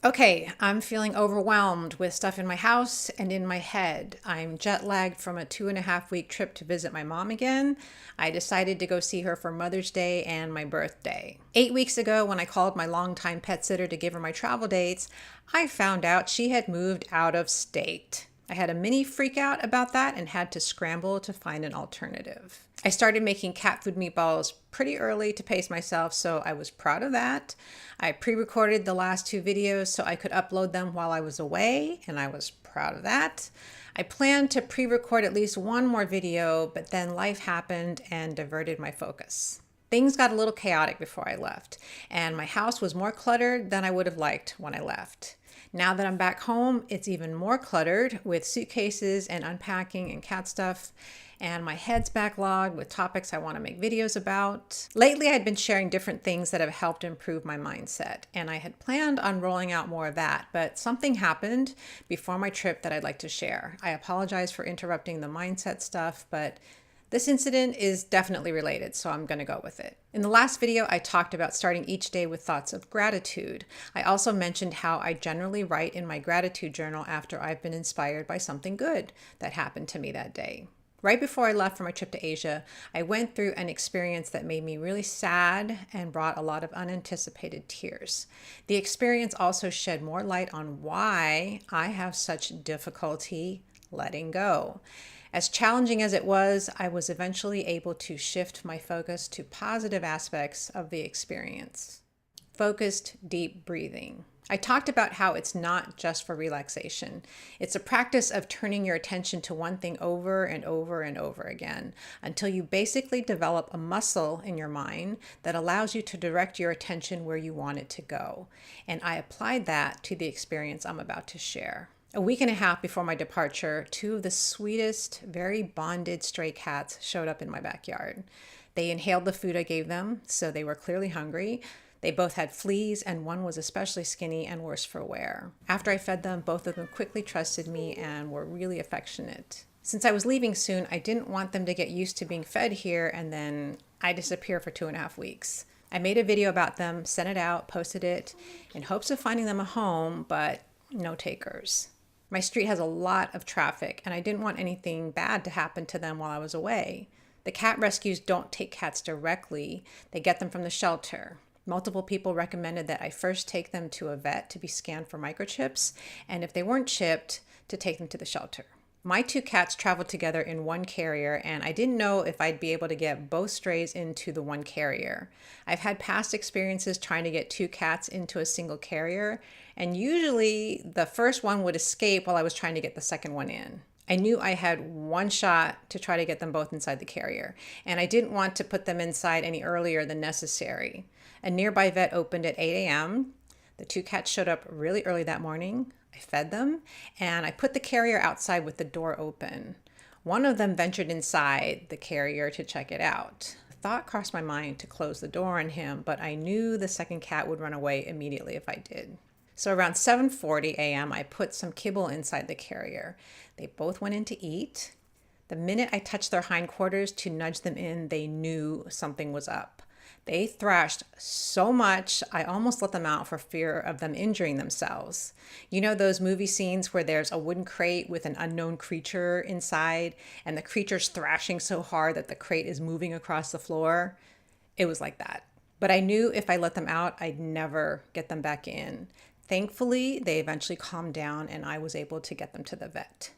Okay, I'm feeling overwhelmed with stuff in my house and in my head. I'm jet lagged from a 2.5 week trip to visit my mom again. I decided to go see her for Mother's Day and my birthday. 8 weeks ago, when I called my longtime pet sitter to give her my travel dates, I found out she had moved out of state. I had a mini freak out about that and had to scramble to find an alternative. I started making cat food meatballs pretty early to pace myself, so I was proud of that. I pre-recorded the last two videos so I could upload them while I was away, and I was proud of that. I planned to pre-record at least one more video, but then life happened and diverted my focus. Things got a little chaotic before I left, and my house was more cluttered than I would have liked when I left. Now that I'm back home, it's even more cluttered with suitcases and unpacking and cat stuff, and my head's backlogged with topics I want to make videos about. Lately, I'd been sharing different things that have helped improve my mindset, and I had planned on rolling out more of that, but something happened before my trip that I'd like to share. I apologize for interrupting the mindset stuff, but this incident is definitely related, so I'm going to go with it. In the last video, I talked about starting each day with thoughts of gratitude. I also mentioned how I generally write in my gratitude journal after I've been inspired by something good that happened to me that day. Right before I left for my trip to Asia, I went through an experience that made me really sad and brought a lot of unanticipated tears. The experience also shed more light on why I have such difficulty letting go. As challenging as it was, I was eventually able to shift my focus to positive aspects of the experience. Focused, deep breathing. I talked about how it's not just for relaxation. It's a practice of turning your attention to one thing over and over and over again until you basically develop a muscle in your mind that allows you to direct your attention where you want it to go. And I applied that to the experience I'm about to share. A week and a half before my departure, two of the sweetest, very bonded stray cats showed up in my backyard. They inhaled the food I gave them, so they were clearly hungry. They both had fleas, and one was especially skinny and worse for wear. After I fed them, both of them quickly trusted me and were really affectionate. Since I was leaving soon, I didn't want them to get used to being fed here, and then I disappear for 2.5 weeks. I made a video about them, sent it out, posted it, in hopes of finding them a home, but no takers. My street has a lot of traffic, and I didn't want anything bad to happen to them while I was away. The cat rescues don't take cats directly. They get them from the shelter. Multiple people recommended that I first take them to a vet to be scanned for microchips, and if they weren't chipped, to take them to the shelter. My two cats traveled together in one carrier, and I didn't know if I'd be able to get both strays into the one carrier. I've had past experiences trying to get two cats into a single carrier, and usually the first one would escape while I was trying to get the second one in. I knew I had one shot to try to get them both inside the carrier, and I didn't want to put them inside any earlier than necessary. A nearby vet opened at 8 a.m. The two cats showed up really early that morning. I fed them, and I put the carrier outside with the door open. One of them ventured inside the carrier to check it out. The thought crossed my mind to close the door on him, but I knew the second cat would run away immediately if I did. So around 7:40 a.m., I put some kibble inside the carrier. They both went in to eat. The minute I touched their hindquarters to nudge them in, they knew something was up. They thrashed so much, I almost let them out for fear of them injuring themselves. You know those movie scenes where there's a wooden crate with an unknown creature inside, and the creature's thrashing so hard that the crate is moving across the floor? It was like that. But I knew if I let them out, I'd never get them back in. Thankfully, they eventually calmed down, and I was able to get them to the vet.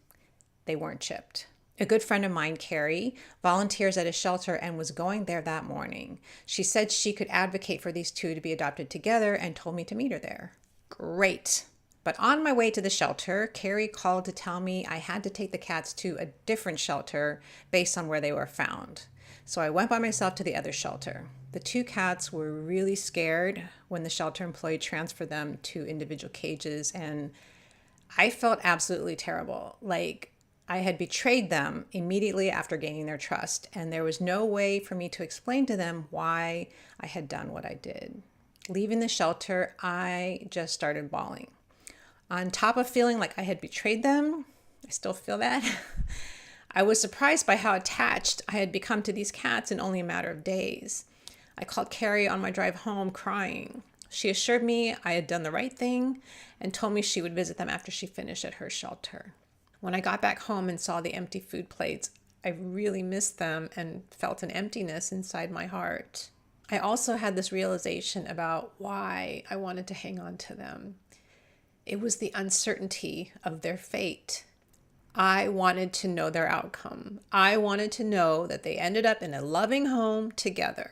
They weren't chipped. A good friend of mine, Carrie, volunteers at a shelter and was going there that morning. She said she could advocate for these two to be adopted together and told me to meet her there. Great. But on my way to the shelter, Carrie called to tell me I had to take the cats to a different shelter based on where they were found. So I went by myself to the other shelter. The two cats were really scared when the shelter employee transferred them to individual cages, and I felt absolutely terrible. Like I had betrayed them immediately after gaining their trust, and there was no way for me to explain to them why I had done what I did. Leaving the shelter, I just started bawling. On top of feeling like I had betrayed them, I still feel that, I was surprised by how attached I had become to these cats in only a matter of days. I called Carrie on my drive home crying. She assured me I had done the right thing and told me she would visit them after she finished at her shelter. When I got back home and saw the empty food plates, I really missed them and felt an emptiness inside my heart. I also had this realization about why I wanted to hang on to them. It was the uncertainty of their fate. I wanted to know their outcome. I wanted to know that they ended up in a loving home together.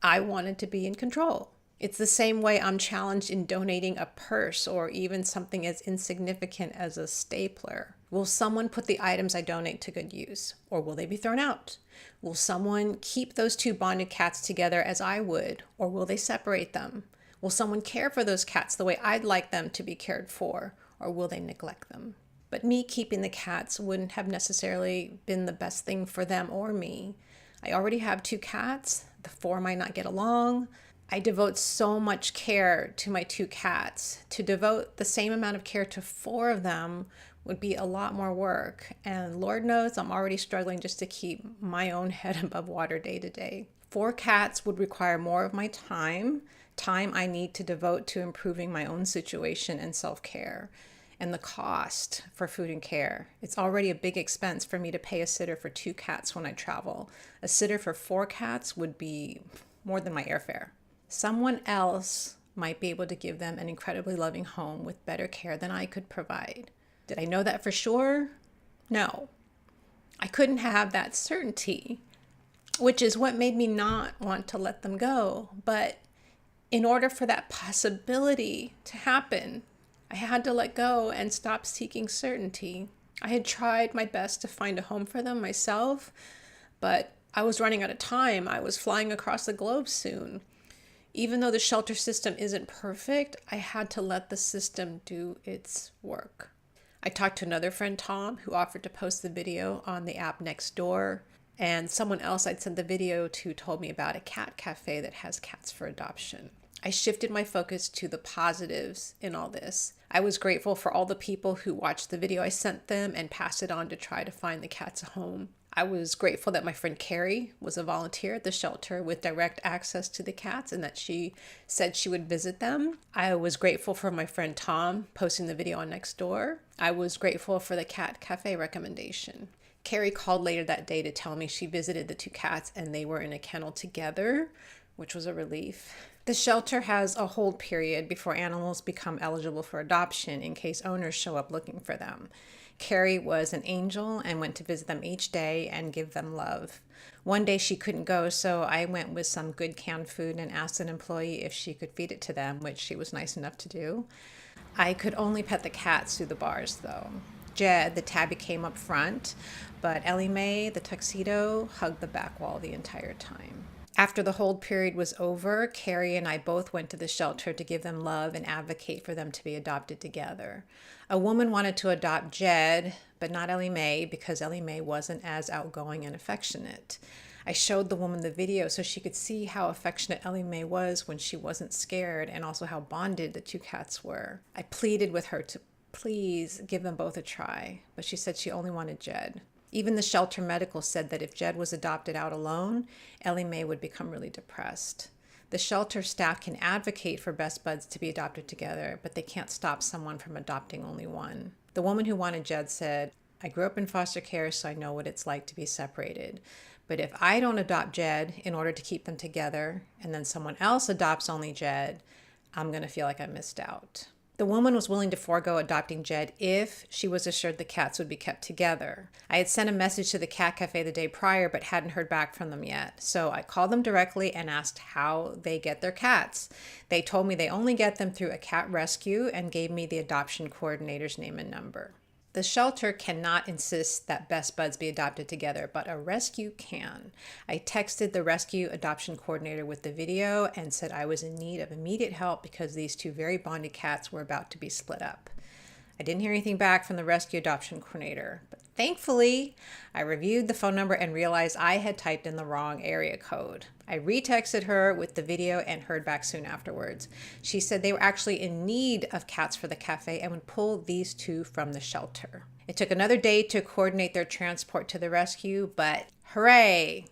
I wanted to be in control. It's the same way I'm challenged in donating a purse or even something as insignificant as a stapler. Will someone put the items I donate to good use, or will they be thrown out? Will someone keep those two bonded cats together as I would, or will they separate them? Will someone care for those cats the way I'd like them to be cared for, or will they neglect them? But me keeping the cats wouldn't have necessarily been the best thing for them or me. I already have 2 cats. The 4 might not get along. I devote so much care to my 2 cats. To devote the same amount of care to 4 of them would be a lot more work. And Lord knows I'm already struggling just to keep my own head above water day to day. 4 cats would require more of my time I need to devote to improving my own situation and self-care. And the cost for food and care. It's already a big expense for me to pay a sitter for 2 cats when I travel. A sitter for 4 cats would be more than my airfare. Someone else might be able to give them an incredibly loving home with better care than I could provide. Did I know that for sure? No. I couldn't have that certainty, which is what made me not want to let them go. But in order for that possibility to happen, I had to let go and stop seeking certainty. I had tried my best to find a home for them myself, but I was running out of time. I was flying across the globe soon. Even though the shelter system isn't perfect, I had to let the system do its work. I talked to another friend, Tom, who offered to post the video on the app Nextdoor, and someone else I'd sent the video to told me about a cat cafe that has cats for adoption. I shifted my focus to the positives in all this. I was grateful for all the people who watched the video I sent them and passed it on to try to find the cats a home. I was grateful that my friend Carrie was a volunteer at the shelter with direct access to the cats and that she said she would visit them. I was grateful for my friend Tom posting the video on Nextdoor. I was grateful for the cat cafe recommendation. Carrie called later that day to tell me she visited the 2 cats and they were in a kennel together, which was a relief. The shelter has a hold period before animals become eligible for adoption in case owners show up looking for them. Carrie was an angel and went to visit them each day and give them love. One day she couldn't go, so I went with some good canned food and asked an employee if she could feed it to them, which she was nice enough to do. I could only pet the cats through the bars, though. Jed, the tabby, came up front, but Ellie Mae, the tuxedo, hugged the back wall the entire time. After the hold period was over, Carrie and I both went to the shelter to give them love and advocate for them to be adopted together. A woman wanted to adopt Jed, but not Ellie Mae because Ellie Mae wasn't as outgoing and affectionate. I showed the woman the video so she could see how affectionate Ellie Mae was when she wasn't scared and also how bonded the 2 cats were. I pleaded with her to please give them both a try, but she said she only wanted Jed. Even the shelter medical said that if Jed was adopted out alone, Ellie Mae would become really depressed. The shelter staff can advocate for best buds to be adopted together, but they can't stop someone from adopting only one. The woman who wanted Jed said, I grew up in foster care, so I know what it's like to be separated. But if I don't adopt Jed in order to keep them together, and then someone else adopts only Jed, I'm going to feel like I missed out. The woman was willing to forego adopting Jed if she was assured the cats would be kept together. I had sent a message to the cat cafe the day prior but hadn't heard back from them yet. So I called them directly and asked how they get their cats. They told me they only get them through a cat rescue and gave me the adoption coordinator's name and number. The shelter cannot insist that best buds be adopted together, but a rescue can. I texted the rescue adoption coordinator with the video and said I was in need of immediate help because these 2 very bonded cats were about to be split up. I didn't hear anything back from the rescue adoption coordinator, but thankfully, I reviewed the phone number and realized I had typed in the wrong area code. I retexted her with the video and heard back soon afterwards. She said they were actually in need of cats for the cafe and would pull these 2 from the shelter. It took another day to coordinate their transport to the rescue, but hooray!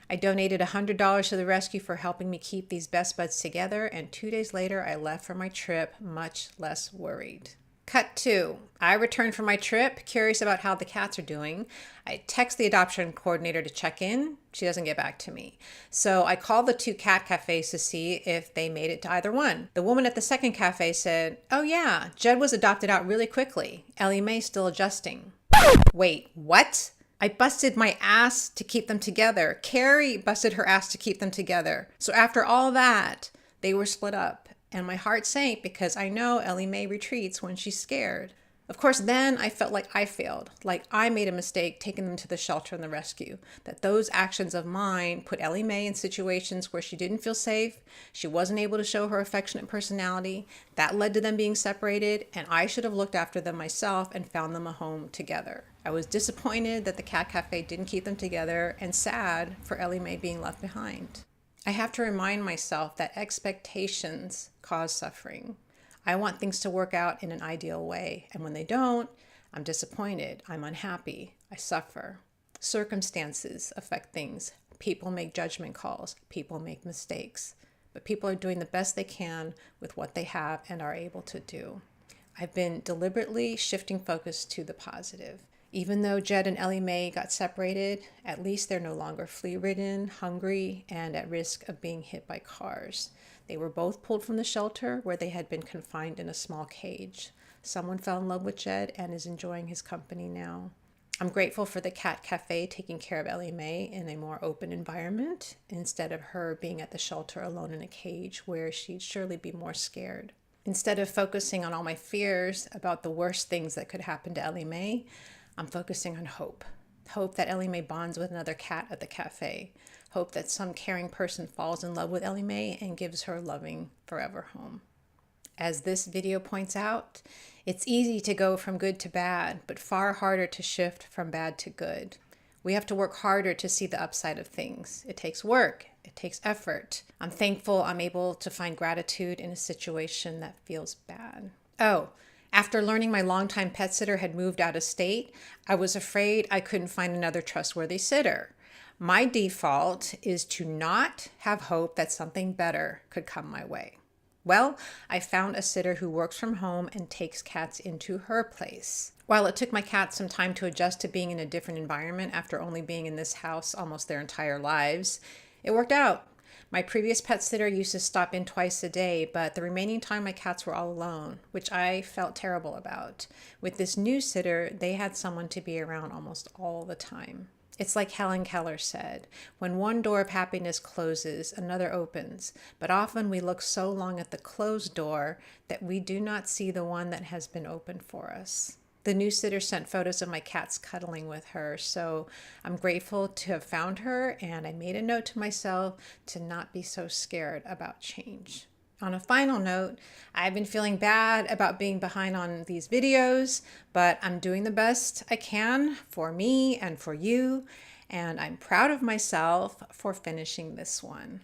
I donated $100 to the rescue for helping me keep these best buds together, and 2 days later, I left for my trip much less worried. Cut 2. I returned from my trip, curious about how the cats are doing. I text the adoption coordinator to check in. She doesn't get back to me. So I called the 2 cat cafes to see if they made it to either one. The woman at the second cafe said, "Oh yeah, Jed was adopted out really quickly. Ellie Mae's still adjusting." Wait, what? I busted my ass to keep them together. Carrie busted her ass to keep them together. So after all that, they were split up. And my heart sank because I know Ellie Mae retreats when she's scared. Of course, then I felt like I failed, like I made a mistake taking them to the shelter and the rescue, that those actions of mine put Ellie Mae in situations where she didn't feel safe, she wasn't able to show her affectionate personality, that led to them being separated, and I should have looked after them myself and found them a home together. I was disappointed that the cat cafe didn't keep them together and sad for Ellie Mae being left behind. I have to remind myself that expectations cause suffering. I want things to work out in an ideal way, and when they don't, I'm disappointed, I'm unhappy, I suffer. Circumstances affect things. People make judgment calls, people make mistakes, but people are doing the best they can with what they have and are able to do. I've been deliberately shifting focus to the positive. Even though Jed and Ellie Mae got separated, at least they're no longer flea-ridden, hungry, and at risk of being hit by cars. They were both pulled from the shelter where they had been confined in a small cage. Someone fell in love with Jed and is enjoying his company now. I'm grateful for the cat cafe taking care of Ellie Mae in a more open environment instead of her being at the shelter alone in a cage where she'd surely be more scared. Instead of focusing on all my fears about the worst things that could happen to Ellie Mae, I'm focusing on hope. Hope that Ellie Mae bonds with another cat at the cafe. Hope that some caring person falls in love with Ellie Mae and gives her a loving forever home. As this video points out, it's easy to go from good to bad, but far harder to shift from bad to good. We have to work harder to see the upside of things. It takes work. It takes effort. I'm thankful I'm able to find gratitude in a situation that feels bad. Oh, after learning my longtime pet sitter had moved out of state, I was afraid I couldn't find another trustworthy sitter. My default is to not have hope that something better could come my way. Well, I found a sitter who works from home and takes cats into her place. While it took my cats some time to adjust to being in a different environment after only being in this house almost their entire lives, it worked out. My previous pet sitter used to stop in twice a day, but the remaining time my cats were all alone, which I felt terrible about. With this new sitter, they had someone to be around almost all the time. It's like Helen Keller said, when one door of happiness closes, another opens. But often we look so long at the closed door that we do not see the one that has been opened for us. The new sitter sent photos of my cats cuddling with her, so I'm grateful to have found her, and I made a note to myself to not be so scared about change. On a final note, I've been feeling bad about being behind on these videos, but I'm doing the best I can for me and for you, and I'm proud of myself for finishing this one.